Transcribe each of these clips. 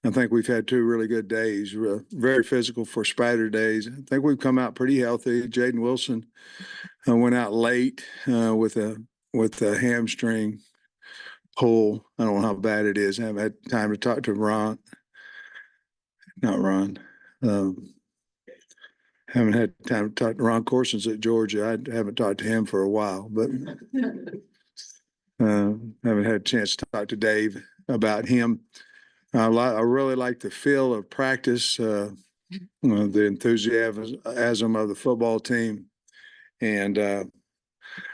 I think we've had two really good days, very physical for Spider days. I think we've come out pretty healthy. Jaden Wilson went out late with a hamstring pull. I don't know how bad it is. I haven't had time to talk to Ron. Not Ron. Haven't had time to talk to Ron Corson's at Georgia. I haven't talked to him for a while, but haven't had a chance to talk to Dave about him. I really like the feel of practice, the enthusiasm of the football team, and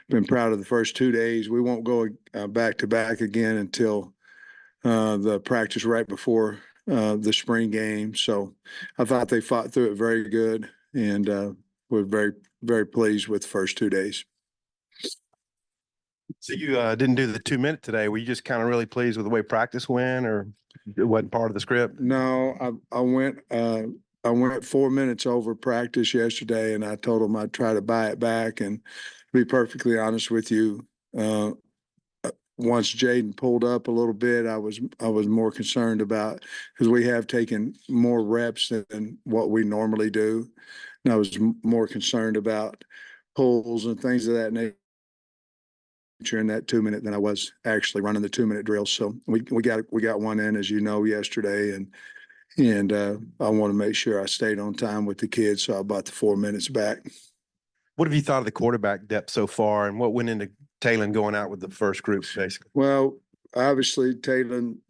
been proud of the first 2 days. We won't go back to back again until the practice right before the spring game. So I thought they fought through it very good, and we're very, very pleased with the first 2 days. So you didn't do the 2 minute today. Were you just kind of really pleased with the way practice went, or it wasn't part of the script? No, I went 4 minutes over practice yesterday, and I told them I'd try to buy it back. And to be perfectly honest with you, once Jaden pulled up a little bit, I was more concerned about, because we have taken more reps than what we normally do, and I was more concerned about pulls and things of that nature in that 2 minute than I was actually running the 2 minute drill. So we got one in, as you know, yesterday, and I want to make sure I stayed on time with the kids, so I bought the 4 minutes back. What have you thought of the quarterback depth so far, and what went into Talon going out with the first group, basically? Well, obviously Talon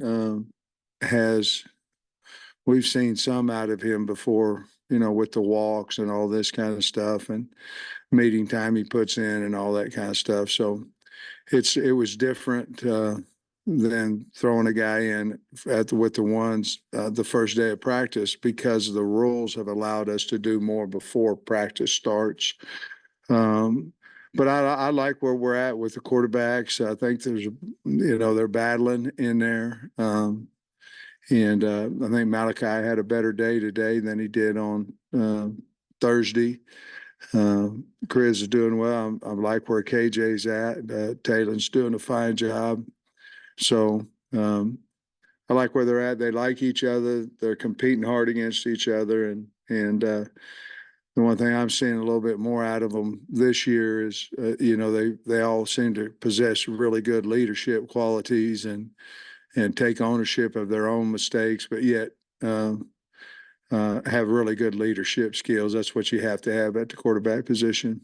we've seen some out of him before, with the walks and all this kind of stuff, and meeting time he puts in and all that kind of stuff. So it was different than throwing a guy in with the ones the first day of practice, because the rules have allowed us to do more before practice starts. But I like where we're at with the quarterbacks. I think they're battling in there. And I think Malachi had a better day today than he did on Thursday. Chris is doing well. I like where KJ's at. Talon's doing a fine job. So I like where they're at. They like each other. They're competing hard against each other. And the one thing I'm seeing a little bit more out of them this year is, they all seem to possess really good leadership qualities and take ownership of their own mistakes, but yet have really good leadership skills. That's what you have to have at the quarterback position.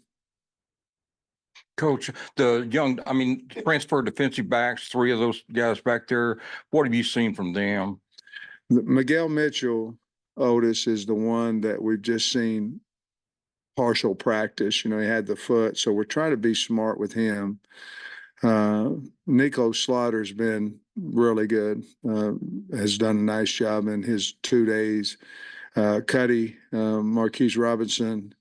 Coach, transfer defensive backs, 3 of those guys back there, what have you seen from them? Miguel Mitchell, Otis, is the one that we've just seen partial practice. He had the foot, so we're trying to be smart with him. Nico Slaughter's been really good, has done a nice job in his 2 days. Cuddy, Marquise Robinson,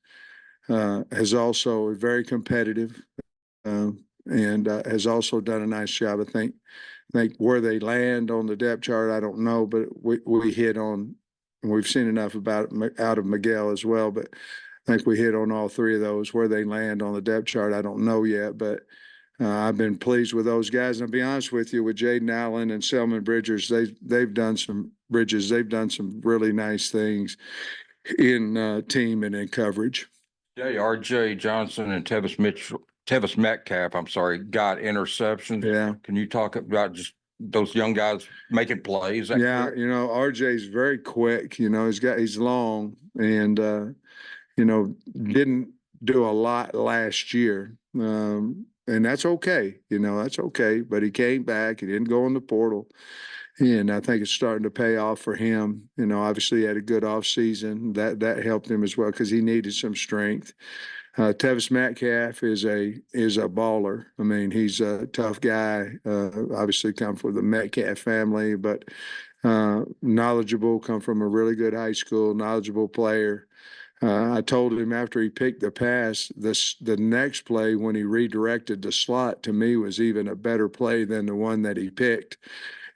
has also very competitive, and has also done a nice job. I think where they land on the depth chart, I don't know, but we hit on, and we've seen enough about it out of Miguel as well, but I think we hit on all 3 of those. Where they land on the depth chart, I don't know yet, but I've been pleased with those guys. And I'll be honest with you, with Jaden Allen and Selman Bridgers, they've done some really nice things in team and in coverage. R.J. Johnson and Tevis Metcalf, got interceptions. Yeah. Can you talk about just those young guys making plays? Yeah, RJ's very quick. He's long, and didn't do a lot last year. And that's okay. That's okay. But he came back. He didn't go in the portal. And I think it's starting to pay off for him. Obviously he had a good off season. That helped him as well, because he needed some strength. Tevis Metcalf is a baller. I mean, he's a tough guy. Obviously come from the Metcalf family, but knowledgeable, come from a really good high school, knowledgeable player. I told him after he picked the pass, the next play when he redirected the slot, to me, was even a better play than the one that he picked.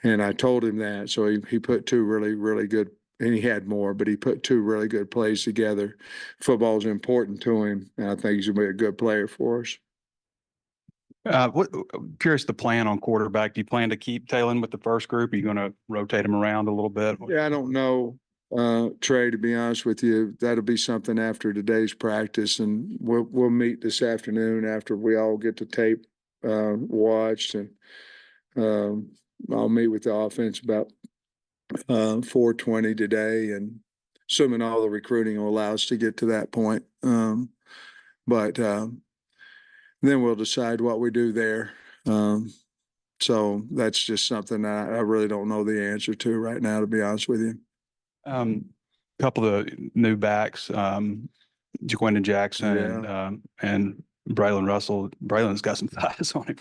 And I told him that. So he put 2 really, really good, and he had more, but he put 2 really good plays together. Football is important to him, and I think he's going to be a good player for us. Curious the plan on quarterback. Do you plan to keep Talon with the first group? Are you going to rotate him around a little bit? Yeah, I don't know, Trey, to be honest with you. That'll be something after today's practice, and we'll meet this afternoon after we all get the tape watched, and I'll meet with the offense about 4:20 today, and assuming all the recruiting will allow us to get to that point. But then we'll decide what we do there. So that's just something I really don't know the answer to right now, to be honest with you. Couple of new backs, Jaquindon Jackson and Braylon Russell. Braylon's got some thighs on him.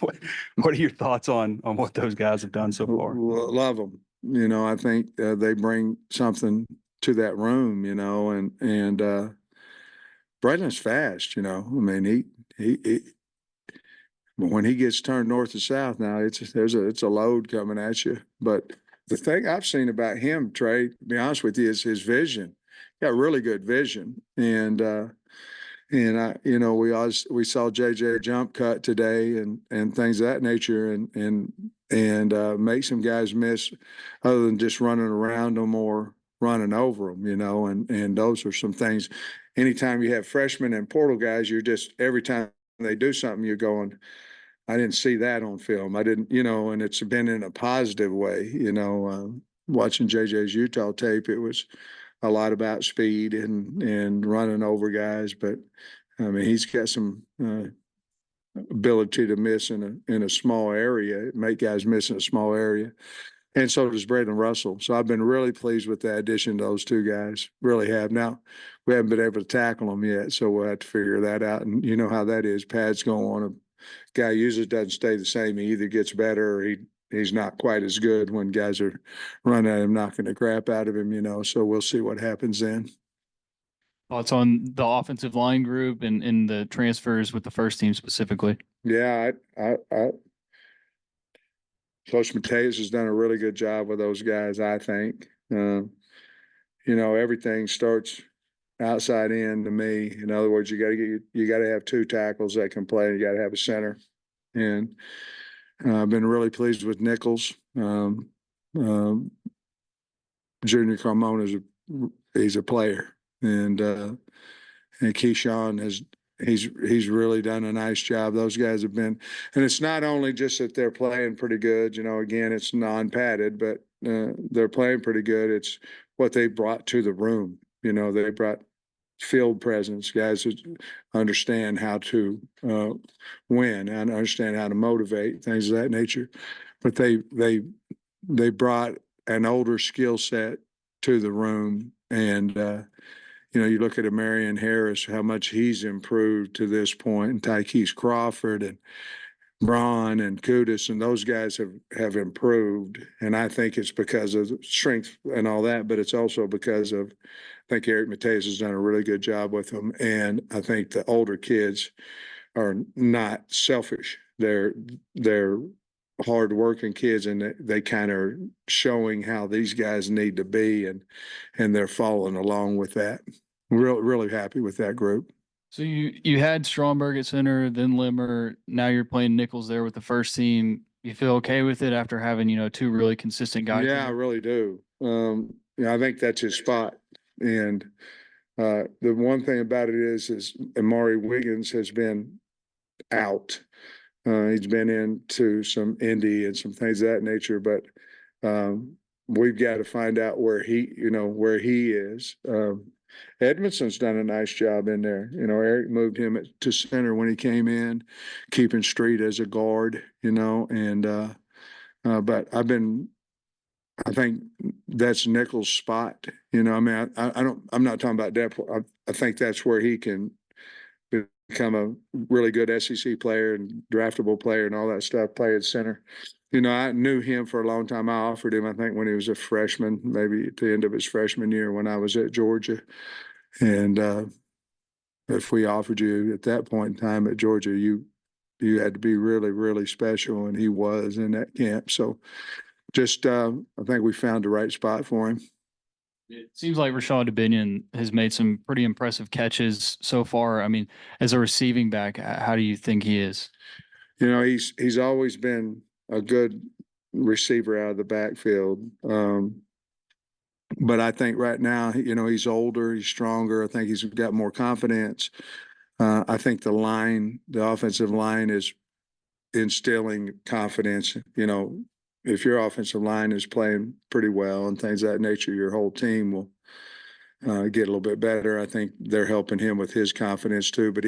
What are your thoughts on what those guys have done so far? Love them. You know, I think they bring something to that room, you know, and Braylon's fast, you know. I mean, he when he gets turned north to south now, it's a load coming at you. But the thing I've seen about him, Trey, to be honest with you, is his vision. Got really good vision, and you know, we saw JJ jump cut today and things of that nature, and make some guys miss, other than just running around them or running over them, you know, and those are some things. Anytime you have freshmen and portal guys, you're just, every time they do something, you're going, I didn't see that on film. I didn't, you know, and it's been in a positive way, you know. Watching JJ's Utah tape, it was a lot about speed and running over guys, but I mean, he's got some ability to miss in a small area, make guys miss in a small area. And so does Braylon Russell. So I've been really pleased with the addition to those two guys. Really have. Now, we haven't been able to tackle them yet, so we'll have to figure that out. And you know how that is. Pads go on. A guy usually doesn't stay the same. He either gets better or he's not quite as good when guys are running at him, knocking the crap out of him, you know. So we'll see what happens then. Thoughts on the offensive line group and the transfers with the first team specifically? Yeah, Coach Mateos has done a really good job with those guys, I think. You know, everything starts outside in to me. In other words, you got to have two tackles that can play. You got to have a center, and I've been really pleased with Nichols. Junior Carmona he's a player, and Keyshawn he's really done a nice job. Those guys have been, and it's not only just that they're playing pretty good. You know, again, it's non-padded, but they're playing pretty good. It's what they brought to the room. You know, they brought field presence, guys who understand how to win and understand how to motivate, things of that nature. But they brought an older skill set to the room, and you know, you look at Marion Harris, how much he's improved to this point, and Tykees Crawford and Braun and Kudus, and those guys have improved. And I think it's because of strength and all that, but it's also because of, I think Eric Mateos has done a really good job with them. And I think the older kids are not selfish. They're hardworking kids, and they kind of are showing how these guys need to be, and they're following along with that. Really happy with that group. So you had Stromberg at center, then Limmer. Now you're playing Nichols there with the first team. You feel okay with it after having, you know, two really consistent guys? Yeah, I really do. Yeah, I think that's his spot. And the one thing about it is Amari Wiggins has been out. He's been into some Indy and some things of that nature, but we've got to find out where he is. Edmondson's done a nice job in there. You know, Eric moved him to center when he came in, keeping Street as a guard, you know, and but I think that's Nichols' spot. You know, I mean, I'm not talking about depth. I think that's where he can become a really good SEC player and draftable player and all that stuff, play at center. You know, I knew him for a long time. I offered him, I think, when he was a freshman, maybe at the end of his freshman year when I was at Georgia. And if we offered you at that point in time at Georgia, you had to be really, really special, and he was in that camp. So just I think we found the right spot for him. It seems like Rashad Dubinion has made some pretty impressive catches so far. I mean, as a receiving back, how do you think he is? You know, he's always been a good receiver out of the backfield. But I think right now, you know, he's older, he's stronger. I think he's got more confidence. I think the offensive line is instilling confidence. You know, if your offensive line is playing pretty well and things of that nature, your whole team will get a little bit better. I think they're helping him with his confidence too. But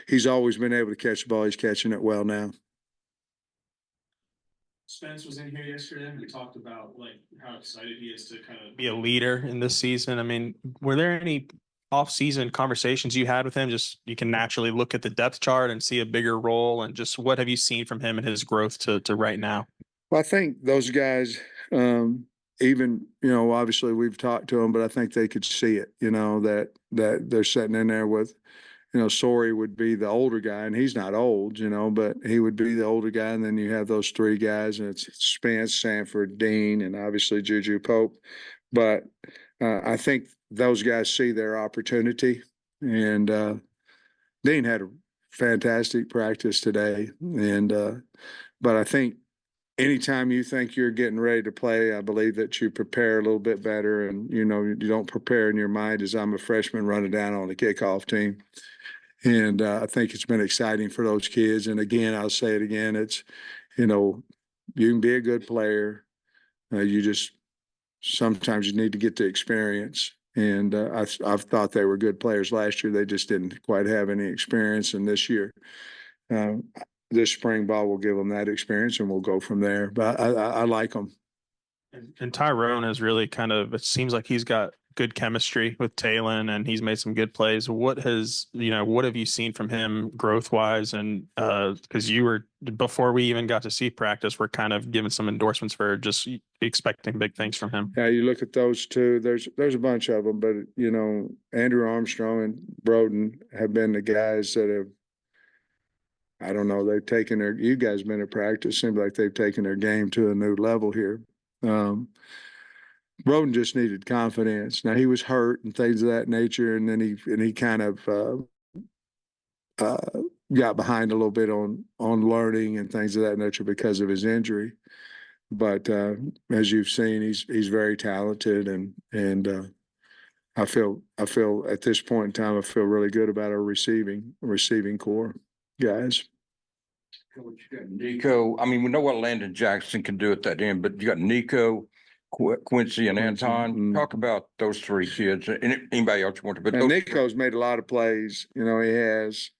he's always been able to catch the ball. He's catching it well now. Spence was in here yesterday and we talked about like how excited he is to kind of be a leader in this season. I mean, were there any off-season conversations you had with him? Just you can naturally look at the depth chart and see a bigger role, and just what have you seen from him and his growth to right now? Well, I think those guys, even, you know, obviously we've talked to them, but I think they could see it, you know, that they're sitting in there with, you know, Sorey would be the older guy, and he's not old, you know, but he would be the older guy. And then you have those three guys, and it's Spence, Sanford, Dean, and obviously Juju Pope. But I think those guys see their opportunity. And Dean had a fantastic practice today. And but I think anytime you think you're getting ready to play, I believe that you prepare a little bit better. And, you know, you don't prepare in your mind as I'm a freshman running down on the kickoff team. And I think it's been exciting for those kids. And again, I'll say it again, it's, you know, you can be a good player. You just, sometimes you need to get the experience. And I've thought they were good players last year. They just didn't quite have any experience. And this year, this spring ball will give them that experience, and we'll go from there. But I like them. And Tyrone has really kind of, it seems like he's got good chemistry with Talon and he's made some good plays. What have you seen from him growth wise? And because you were, before we even got to see practice, we're kind of giving some endorsements for just expecting big things from him. Yeah, you look at those two, there's a bunch of them, but, you know, Andrew Armstrong and Broden have been the guys that have, I don't know, they've taken you guys been at practice, seems like they've taken their game to a new level here. Broden just needed confidence. Now, he was hurt and things of that nature, and then he kind of got behind a little bit on learning and things of that nature because of his injury. But as you've seen, he's very talented, and I feel at this point in time, I feel really good about our receiving core guys. Coach, you got Nico. I mean, we know what Landon Jackson can do at that end, but you got Nico, Quincy, and Anton. Mm-hmm. Talk about those three kids. And anybody else you want to? But And Nico's made a lot of plays. You know, he has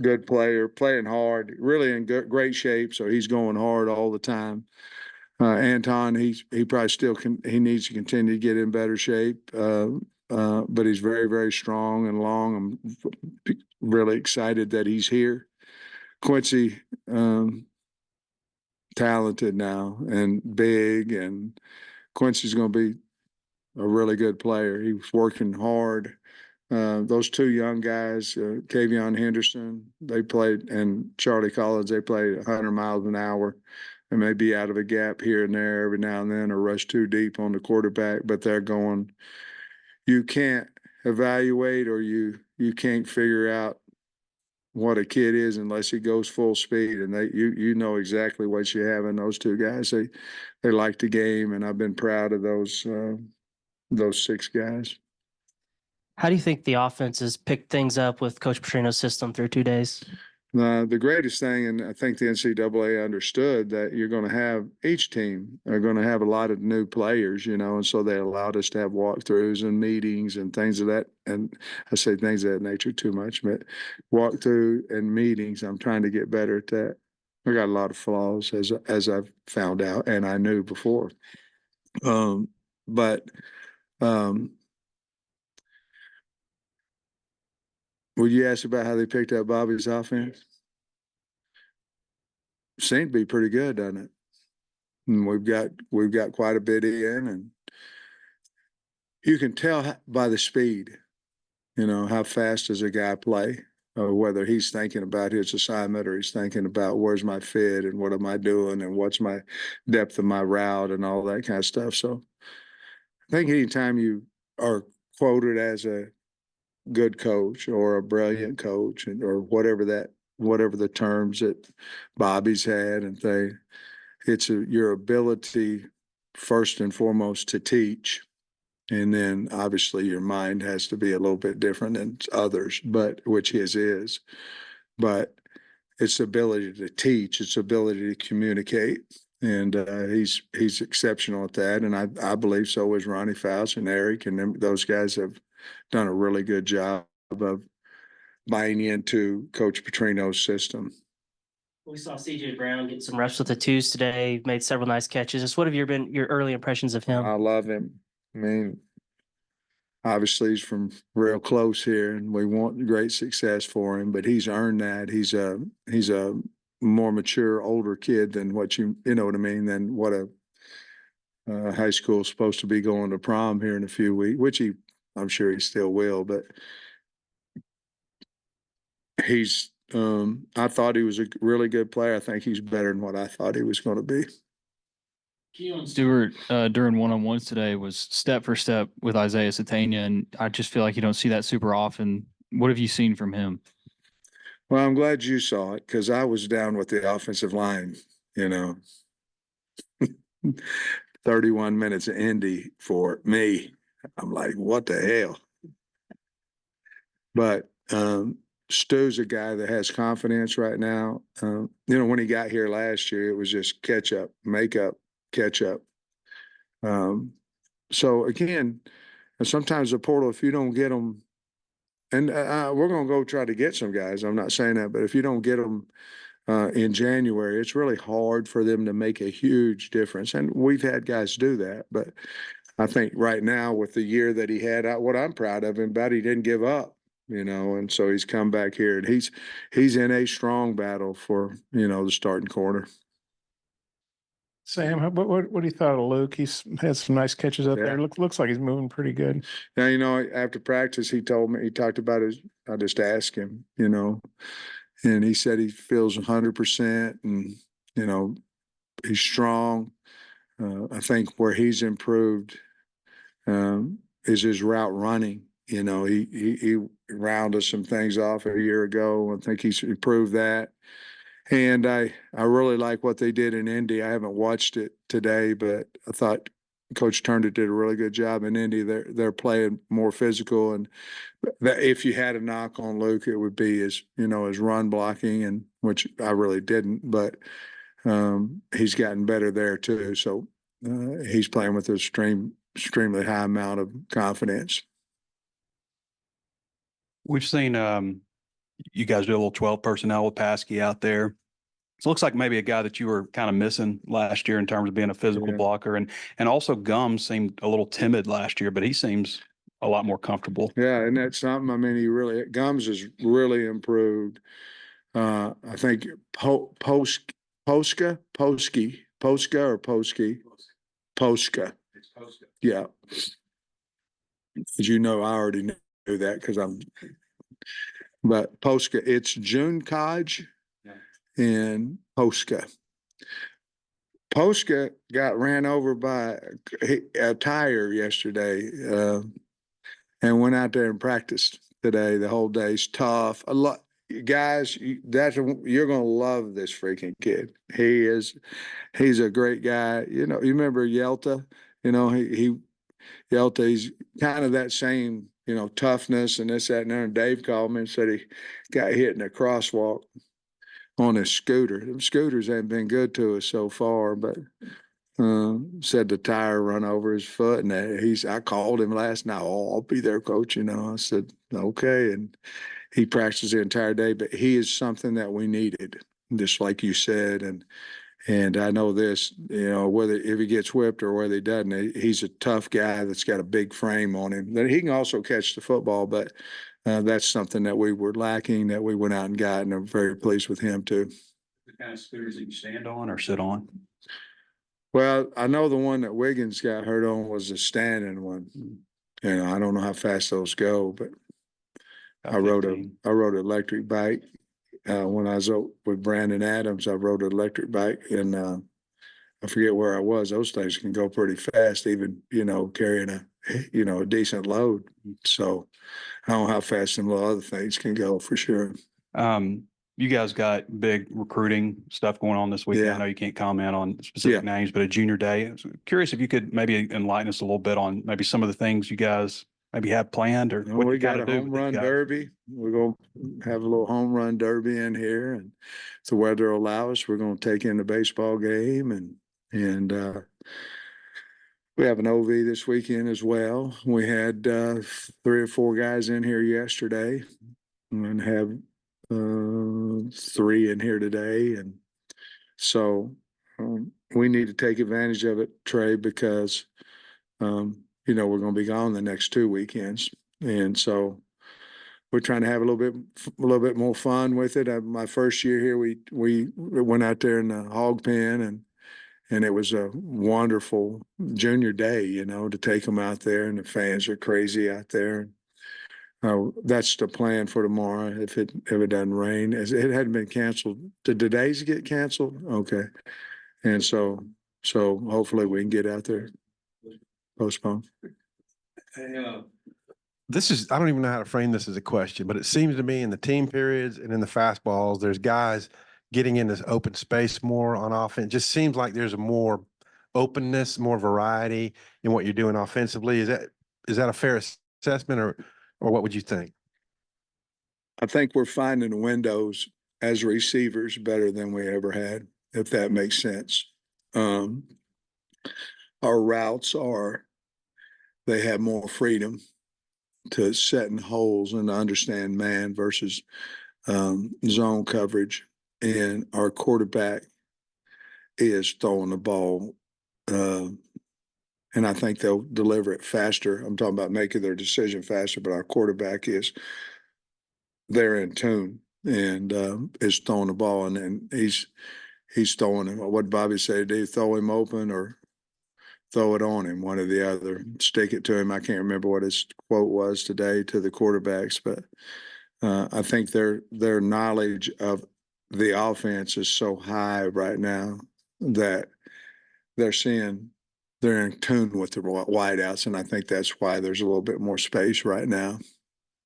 good player, playing hard, really in great shape. So he's going hard all the time. Anton, he probably still he needs to continue to get in better shape. But he's very, very strong and long. I'm really excited that he's here. Quincy, talented now and big, and Quincy's going to be a really good player. He was working hard. Those two young guys, Kavion Henderson, they played, and Charlie Collins, they played 100 miles an hour. And may be out of a gap here and there every now and then, or rush too deep on the quarterback, but they're going. You can't evaluate, or you can't figure out what a kid is unless he goes full speed. And you know exactly what you have in those two guys. They like the game, and I've been proud of those six guys. How do you think the offense has picked things up with Coach Petrino's system through 2 days? The greatest thing, and I think the NCAA understood that you're going to have, each team are going to have a lot of new players, you know, and so they allowed us to have walkthroughs and meetings and things of that. And I say things of that nature too much, but walkthrough and meetings, I'm trying to get better at that. I got a lot of flaws as I've found out, and I knew before. But would you ask about how they picked up Bobby's offense? Seemed to be pretty good, doesn't it? And we've got quite a bit in, and you can tell by the speed, you know, how fast does a guy play, or whether he's thinking about his assignment or he's thinking about where's my fit and what am I doing and what's my depth of my route and all that kind of stuff. So I think anytime you are quoted as a good coach or a brilliant coach, or whatever that whatever the terms that Bobby's had and it's your ability first and foremost to teach. And then obviously your mind has to be a little bit different than others, but which his is. But it's the ability to teach, it's the ability to communicate. And he's exceptional at that. And I believe so is Ronnie Faust and Eric, and those guys have done a really good job of buying into Coach Petrino's system. We saw CJ Brown get some reps with the twos today, made several nice catches. Just what have your early impressions of him? I love him. I mean, obviously he's from real close here and we want great success for him, but he's earned that. He's a more mature, older kid than what you know what I mean, than what a high school is supposed to be going to prom here in a few weeks, which I'm sure he still will, but I thought he was a really good player. I think he's better than what I thought he was going to be. Keon Stewart during one-on-ones today was step for step with Isaiah Satania, and I just feel like you don't see that super often. What have you seen from him? Well, I'm glad you saw it because I was down with the offensive line, 31 minutes of Indy for me. I'm like, what the hell? But Stu's a guy that has confidence right now. When he got here last year, it was just catch up, make up, catch up. So again, sometimes the portal, if you don't get them, and we're going to go try to get some guys. I'm not saying that, but if you don't get them in January, it's really hard for them to make a huge difference. And we've had guys do that, but I think right now with the year that he had, what I'm proud of him about, he didn't give up. And so he's come back here and he's in a strong battle for, the starting corner. Sam, what do you thought of Luke? He's had some nice catches up there. Looks like he's moving pretty good. Now, after practice, he talked about I just asked him, and he said he feels 100% and, he's strong. I think where he's improved is his route running. He rounded some things off a year ago. I think he's improved that. And I really like what they did in Indy. I haven't watched it today, but I thought Coach Turner did a really good job in Indy. They're playing more physical, and if you had a knock on Luke, it would be his run blocking, and which I really didn't, but he's gotten better there too. So he's playing with an extremely high amount of confidence. We've seen you guys do a little 12 personnel with Paskey out there. So it looks like maybe a guy that you were kind of missing last year in terms of being a physical blocker. And also Gums seemed a little timid last year, but he seems a lot more comfortable. Yeah, and that's something. I mean, Gums has really improved. I think Posca. Yeah. As you know, I already knew that because but Posca, it's June Kodge and Posca. Posca got ran over by a tire yesterday and went out there and practiced today. The whole day's tough. A lot, guys. You're gonna love this freaking kid. He's a great guy. You remember Yelta? Yelta. He's kind of that same. Toughness and this, that, and there. And Dave called me and said he got hit in a crosswalk on his scooter. Them scooters haven't been good to us so far, but said the tire run over his foot. And I called him last night. Oh, I'll be there, coach. I said, okay. And he practiced the entire day, but he is something that we needed, just like you said. And I know this, whether if he gets whipped or whether he doesn't, he's a tough guy that's got a big frame on him. He can also catch the football, but that's something that we were lacking that we went out and got, and I'm very pleased with him too. The kind of scooters that you stand on or sit on? Well, I know the one that Wiggins got hurt on was a standing one. I don't know how fast those go, but I rode an electric bike. When I was with Brandon Adams, I rode an electric bike, and I forget where I was. Those things can go pretty fast, even carrying a decent load. So I don't know how fast some other things can go for sure. you guys got big recruiting stuff going on this weekend. Yeah. I know you can't comment on specific names, but a junior day. I was curious if you could maybe enlighten us a little bit on maybe some of the things you guys maybe have planned or what We you got kind a of do home with these run guys. derby. We're going to have a little home run derby in here, and if the weather will allow us, we're going to take in the baseball game, and we have an OV this weekend as well. We had 3 or 4 guys in here yesterday, and have 3 in here today, and so we need to take advantage of it, Trey, because we're going to be gone the next 2 weekends, and so we're trying to have a little bit more fun with it. My first year here, we went out there in the hog pen, and it was a wonderful junior day, to take them out there, and the fans are crazy out there. That's the plan for tomorrow. If it doesn't rain, it hadn't been canceled. Did the days get canceled? Okay, and so hopefully we can get out there. Postpone. I don't even know how to frame this as a question, but it seems to me in the team periods and in the fastballs, there's guys getting in this open space more on offense. Just seems like there's a more openness, more variety in what you're doing offensively. Is that a fair assessment, or what would you think? I think we're finding windows as receivers better than we ever had, if that makes sense. Our routes they have more freedom to set in holes and to understand man versus zone coverage. And our quarterback is throwing the ball. And I think they'll deliver it faster. I'm talking about making their decision faster, but our quarterback they're in tune and is throwing the ball, and he's throwing him. What Bobby said, do you throw him open or throw it on him, one or the other, stick it to him. I can't remember what his quote was today to the quarterbacks, but I think their knowledge of the offense is so high right now that they're in tune with the wideouts, and I think that's why there's a little bit more space right now.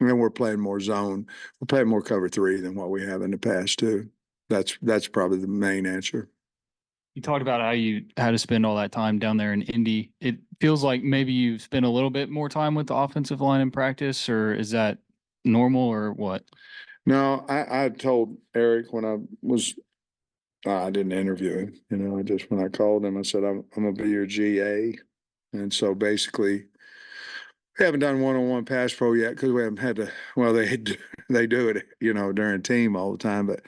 And we're playing more zone. We're playing more cover 3 than what we have in the past too. That's probably the main answer. You talked about how you had to spend all that time down there in Indy. It feels like maybe you spent a little bit more time with the offensive line in practice, or is that normal or what? No, I told Eric when I didn't interview him, when I called him, I said, I'm going to be your GA. And so basically, we haven't done one-on-one pass pro yet because we haven't had to, well, they do it, during team all the time. But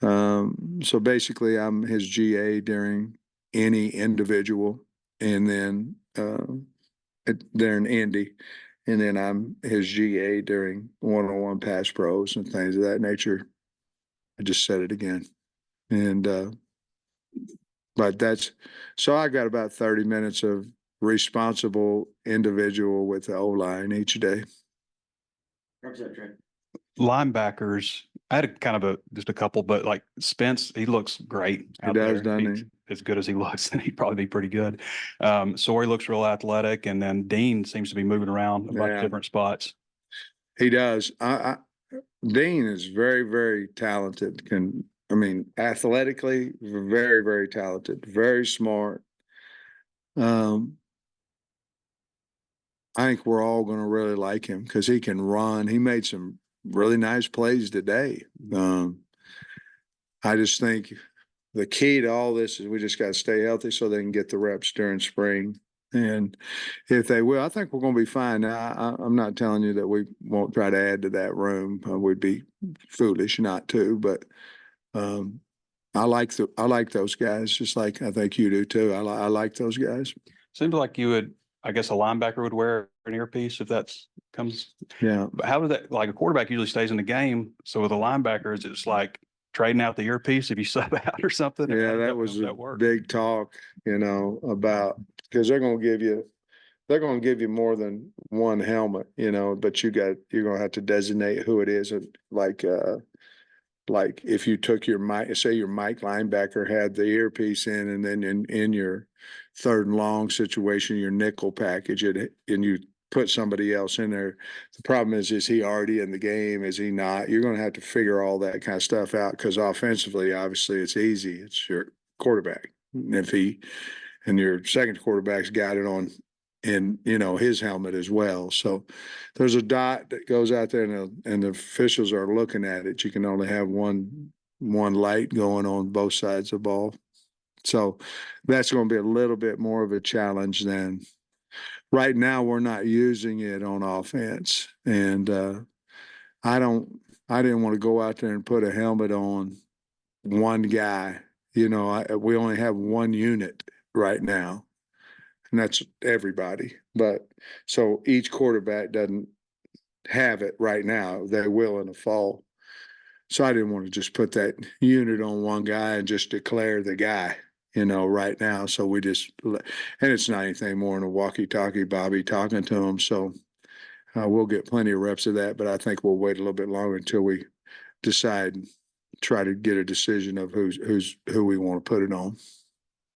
so basically I'm his GA during any individual, and then during Indy, and then I'm his GA during one-on-one pass pros and things of that nature. I just said it again. And but so I got about 30 minutes of responsible individual with the O-line each day. Linebackers, I had just a couple, but like Spence, he looks great out does, there. doesn't He's he? as good as he looks, then he'd probably be pretty good. Sori looks real athletic, and then Dean seems to be moving around a bunch of different spots. He does. Dean is very, very talented. Athletically, very, very talented, very smart. I think we're all going to really like him because he can run. He made some really nice plays today. I just think the key to all this is we just got to stay healthy so they can get the reps during spring. And if they will, I think we're going to be fine. Now, I'm not telling you that we won't try to add to that room. We'd be foolish not to, but I like those guys, just like I think you do too. I like those guys. Seems like you would, I guess a linebacker would wear an earpiece if comes. Yeah. But how does that, like a quarterback usually stays in the game. So with a linebacker, is it just like trading out the earpiece if you sub out or something? Yeah, Or that was a work? big talk, about, because they're going to give you more than one helmet, but you're going to have to designate who it is. And like if you took your mic, say your mic linebacker had the earpiece in, and then in your third and long situation, your nickel package, and you put somebody else in there. The problem is he already in the game? Is he not? You're going to have to figure all that kind of stuff out because offensively, obviously, it's easy. It's your quarterback. And your second quarterback's got it on in, his helmet as well. So there's a dot that goes out there and the officials are looking at it. You can only have one light going on both sides of the ball. So that's going to be a little bit more of a challenge than right now. We're not using it on offense. And I didn't want to go out there and put a helmet on one guy. We only have one unit right now, and that's everybody. But so each quarterback doesn't have it right now. They will in the fall. So I didn't want to just put that unit on one guy and just declare the guy, right now. So we just, and it's not anything more than a walkie-talkie, Bobby talking to him. So we'll get plenty of reps of that, but I think we'll wait a little bit longer until we decide and try to get a decision of who we want to put it on.